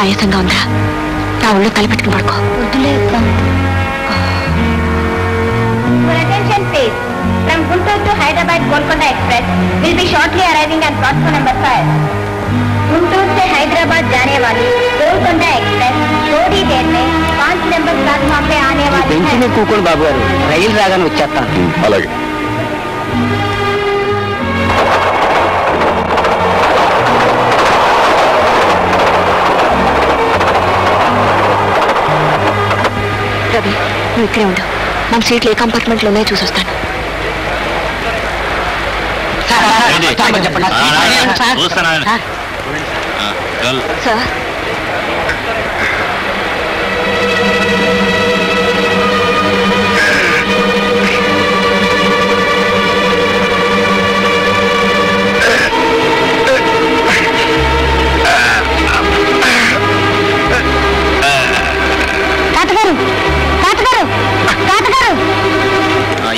ఆయాసంగా ఉందా? నా ఒళ్ళు కలిపెట్టుకుని పడుకో. వద్దులే అక్క. Attention please. From Guntur to Hyderabad Golconda Express will be shortly arriving at platform number 5. Guntur से हैदराबाद जाने वाली गोलकोंडा एक्सप्रेस थोड़ी देर में 5 नंबर प्लेटफॉर्म पे आने वाली है। में కూకోండి బాబు గారు, రైలు రాగానే వచ్చేస్తాను. అలాగే. రవి, నువ్వు ఇక్కడే ఉండు. మన సీట్లు ఏ కంపార్ట్మెంట్ లోనే చూసొస్తాను. సార్,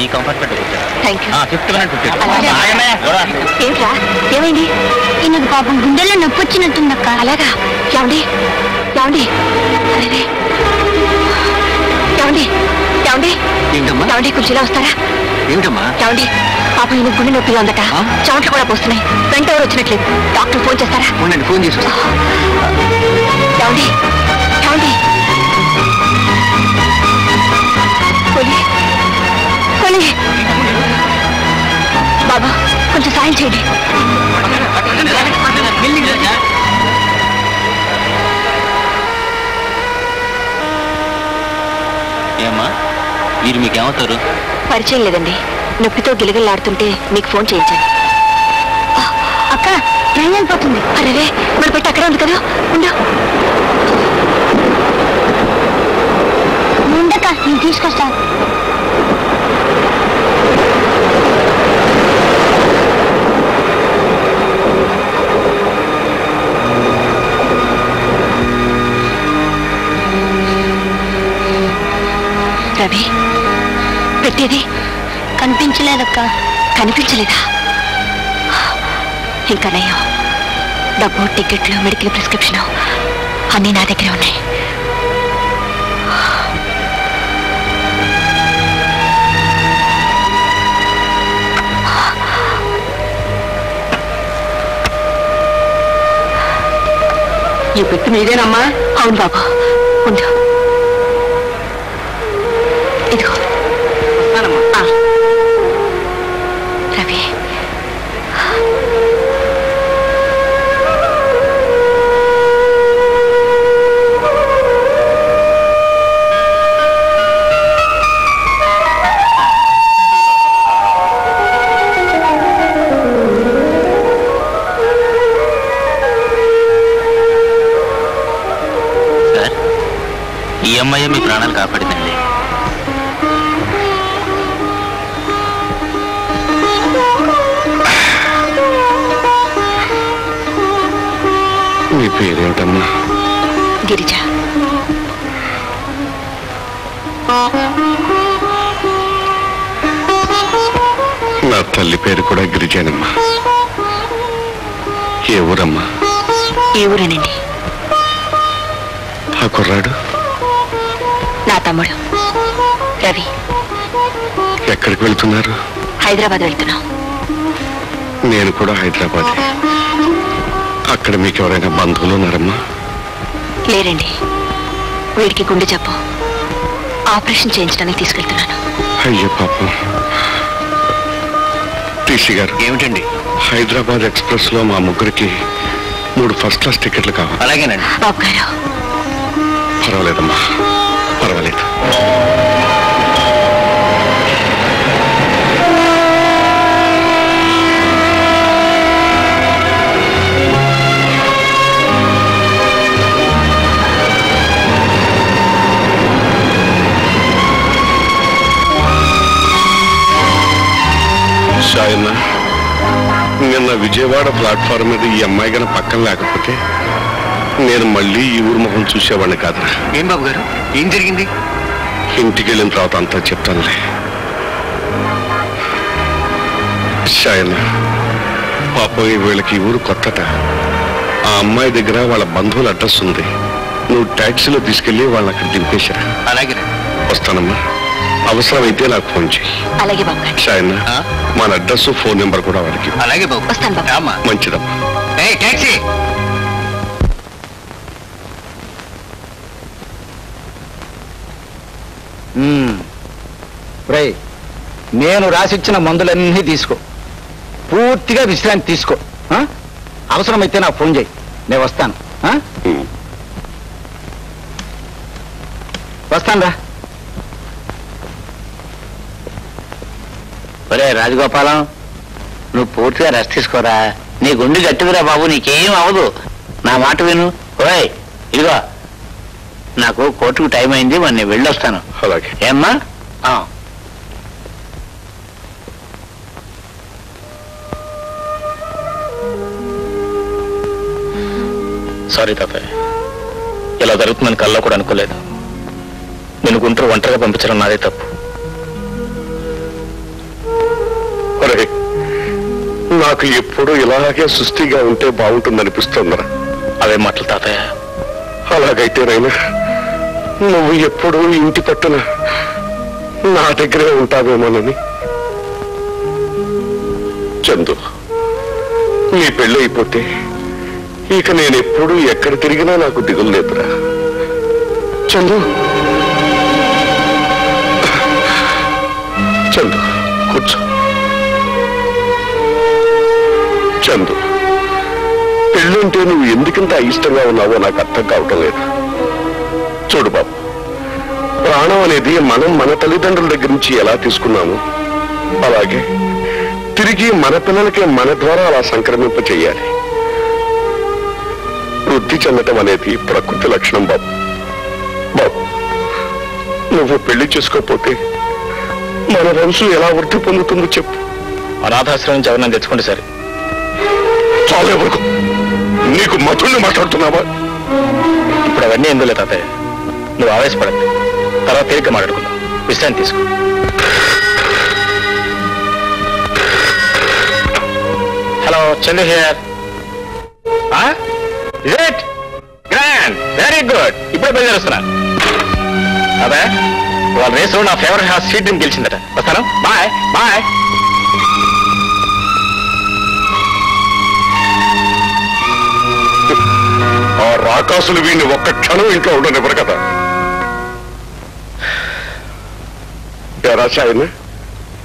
ఈ కంపార్ట్మెంట్ ఏంట్రా, ఏమైంది? ఈయనకు పాపం గుండెల్లో నొప్పి వచ్చినట్టుందక్క. అలాగా? ఏమండి ఏమండి ఏమండి ఏమండి ఏమండి కుర్చీలో వస్తారా? ఏమిటమ్మా? ఏమండి పాపం ఈయన గుండె నొప్పిగా ఉందట, చెమట్లు కూడా పోస్తున్నాయి. వెంట ఎవరు వచ్చినట్లేదు. డాక్టర్ ఫోన్ చేస్తారా? ఉండండి, ఫోన్ చేసి ఏమండి ఏమండి బాబా, కొంచెం సాయం చేయండి. ఏమ్మా, మీరు మీకేమవుతారు? పరిచయం లేదండి. నొప్పితో గిలగిలాడుతుంటే మీకు ఫోన్ చేయించాను. అక్క, ట్రైన్ వెళ్ళిపోతుంది. అరే, మన పెట్టి అక్కడే ఉంది కదా, ఉండు. ఉండక నేను తీసుకొస్తాను. రవి, పెట్టేది కనిపించలేదక్క. కనిపించలేదా? ఇంకా నయ్యో, డబ్బు, టికెట్లు, మెడికల్ ప్రిస్క్రిప్షన్ అన్నీ నా దగ్గరే ఉన్నాయి. ఈ పెట్టి మీదేనమ్మా? అవును బాబు, ఉండు. ఇదిగో. రవి, సార్, ఈ అమ్మాయి మీ ప్రాణాలు కాపాడిందండి. మీ పేరేమిటమ్మా? గిరిజ. నా తల్లి పేరు కూడా గిరిజానమ్మా. ఏ ఊరమ్మా? ఈ ఊరేనండి. ఆ కుర్రాడు? నా తమ్ముడు రవి. ఎక్కడికి వెళ్తున్నారు? హైదరాబాద్ వెళ్తున్నాం. నేను కూడా హైదరాబాద్. అక్కడ మీకు ఎవరైనా బంధువులు ఉన్నారమ్మా? లేరండి. వీడికి గుండె జబ్బు, ఆపరేషన్ చేయించడానికి తీసుకెళ్తున్నాను. అయ్యో పాపం. టీసీ గారు. ఏమిటండి? హైదరాబాద్ ఎక్స్ప్రెస్ లో మా ముగ్గురికి 3 ఫస్ట్ క్లాస్ టికెట్లు కావాలి. అలాగేనండి. బాబు గారు. పర్వాలేదమ్మా, పర్వాలేదు. షాయన్న, నిన్న విజయవాడ ప్లాట్ఫారం మీద ఈ అమ్మాయి గన పక్కన లేకపోతే నేను మళ్ళీ ఈ ఊరు మొహం చూసేవాడిని కాదురా. ఏం బాబు గారు, ఏం జరిగింది? ఇంటికి వెళ్ళిన తర్వాత అంతా చెప్తానులే. షాయన్న, పాపం వీళ్ళకి ఈ ఊరు కొత్తట. ఆ అమ్మాయి దగ్గర వాళ్ళ బంధువుల అడ్రస్ ఉంది. నువ్వు ట్యాక్సీలో తీసుకెళ్లి వాళ్ళని అక్కడ దింపేశారా? అలాగే వస్తానమ్మా. అవసరమైతే నాకు ఫోన్ చేయి. అలాగే బాబు గారు. సాయన్న మన అడ్రస్ ఫోన్ నెంబర్ కూడా వాళ్ళకి. అలాగే బాబు. వస్తాను బాబు. రామ్మా. మంచిదమ్మా. టాక్సీ. నేను రాసిచ్చిన మందులన్నీ తీసుకో, పూర్తిగా విశ్రాంతి తీసుకో. అవసరమైతే నాకు ఫోన్ చేయి, నేను వస్తాను. వస్తాను రా. ఒరే రాజగోపాలం, నువ్వు పూర్తిగా రెస్ట్ తీసుకోరా. నీ గుండె గట్టిదిరా బాబు, నీకేం అవదు. నా మాట విను. ఓయ్ ఇదిగో, నాకు కోర్టుకు టైం అయింది, మరి నేను వెళ్ళొస్తాను. అలాగే. ఏమ్మా? సారీ తాతయ్య, ఇలా జరుగుతుందని కల్లో కూడా అనుకోలేదు. నేను గుంటూరు ఒంటరిగా పంపించడం నాదే తప్పు. నాకు ఎప్పుడు ఇలాగే సుస్థిగా ఉంటే బాగుంటుందనిపిస్తుందరా. అవే మాటలు తాతయ్య. అలాగైతేనైనా నువ్వు ఎప్పుడూ ఇంటి పట్టున నా దగ్గరే ఉంటావేమోనని. చందు, నీ పెళ్ళి అయిపోతే ఇక నేనెప్పుడు ఎక్కడ తిరిగినా నాకు దిగులు లేదురా. చందు, చందు కూర్చో. చందు, పెళ్ళంటే నువ్వు ఎందుకంత అయిష్టంగా ఉన్నావో నాకు అర్థం కావటం లేదు. చూడు బాబు, ప్రాణం అనేది మనం మన తల్లిదండ్రుల దగ్గర నుంచి ఎలా తీసుకున్నామో అలాగే తిరిగి మన పిల్లలకే మన ద్వారా అలా సంక్రమింప చెయ్యాలి. వృద్ధి చెందటం అనేది ప్రకృతి లక్షణం బాబు. బాబు, నువ్వు పెళ్లి చేసుకోకపోతే మన వంశం ఎలా వృద్ధి పొందుతుందో చెప్పు. అనాథాశ్రమం నుంచి ఎవరినైనా తెచ్చుకుంటే సరే. చాలే వరకు నీకు మధుల్ని మాట్లాడుతున్నావా? ఇప్పుడు అవన్నీ ఎందులే తాతయ్య, నువ్వు ఆవేశపడద్దు. తర్వాత తేలిక మాట్లాడుకుందాం. విశ్రాంతి తీసుకో. Hello, Chandu here. Grand, very good. ఇప్పుడే బయలుదేరుస్తున్నా. అదే వాళ్ళ రేసులో నా ఫేవరెట్ హార్స్ స్వీట్ డ్రీమ్ గెలిచిందట. వస్తాను. Bye bye. ఆ రాకాసులు వీడిని ఒక్క క్షణం ఇంట్లో ఉండనివ్వరు కదా. రాశాయన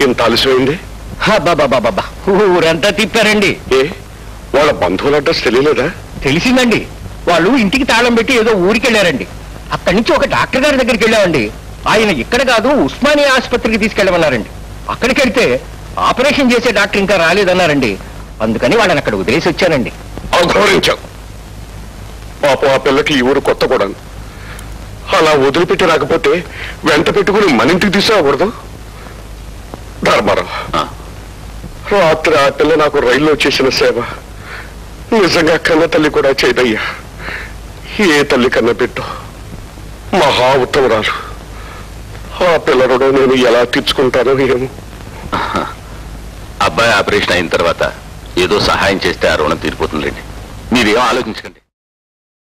ఇంత ఆలస్యమైంది? బాబా, ఊరంతా తిప్పారండి. ఏ వాళ్ళ బంధువుల అడ్రస్ తెలియలేదా? తెలిసిందండి. వాళ్ళు ఇంటికి తాళం పెట్టి ఏదో ఊరికి వెళ్ళారండి. అక్కడి నుంచి ఒక డాక్టర్ గారి దగ్గరికి వెళ్ళామండి. ఆయన ఇక్కడ కాదు ఉస్మానియా ఆసుపత్రికి తీసుకెళ్ళమన్నారండి. అక్కడికి వెళ్తే ఆపరేషన్ చేసే డాక్టర్ ఇంకా రాలేదన్నారండి. అందుకని వాళ్ళని అక్కడ వదిలేసి వచ్చానండి. అఘోరించావు పాపం. ఆ పిల్లకి ఈ ఊరు కొత్త కూడా. అలా వదిలిపెట్టి రాకపోతే వెంట పెట్టుకుని మన ఇంటికి తీసుకురాకూడదు. ధర్మారావు, రాత్రి ఆ పిల్ల నాకు రైల్లో చేసిన సేవ నిజంగా కన్న తల్లి కూడా చేయదయ్యా. ఏ తల్లి కన్న పెట్టు మహా ఉత్తమరాలు. ఆ పిల్లరుడో నేను ఎలా తీర్చుకుంటానో ఏమో. అబ్బాయి ఆపరేషన్ అయిన తర్వాత ఏదో సహాయం చేస్తే ఆ రుణం తీరిపోతుందండి. మీరేం ఆలోచించకండి.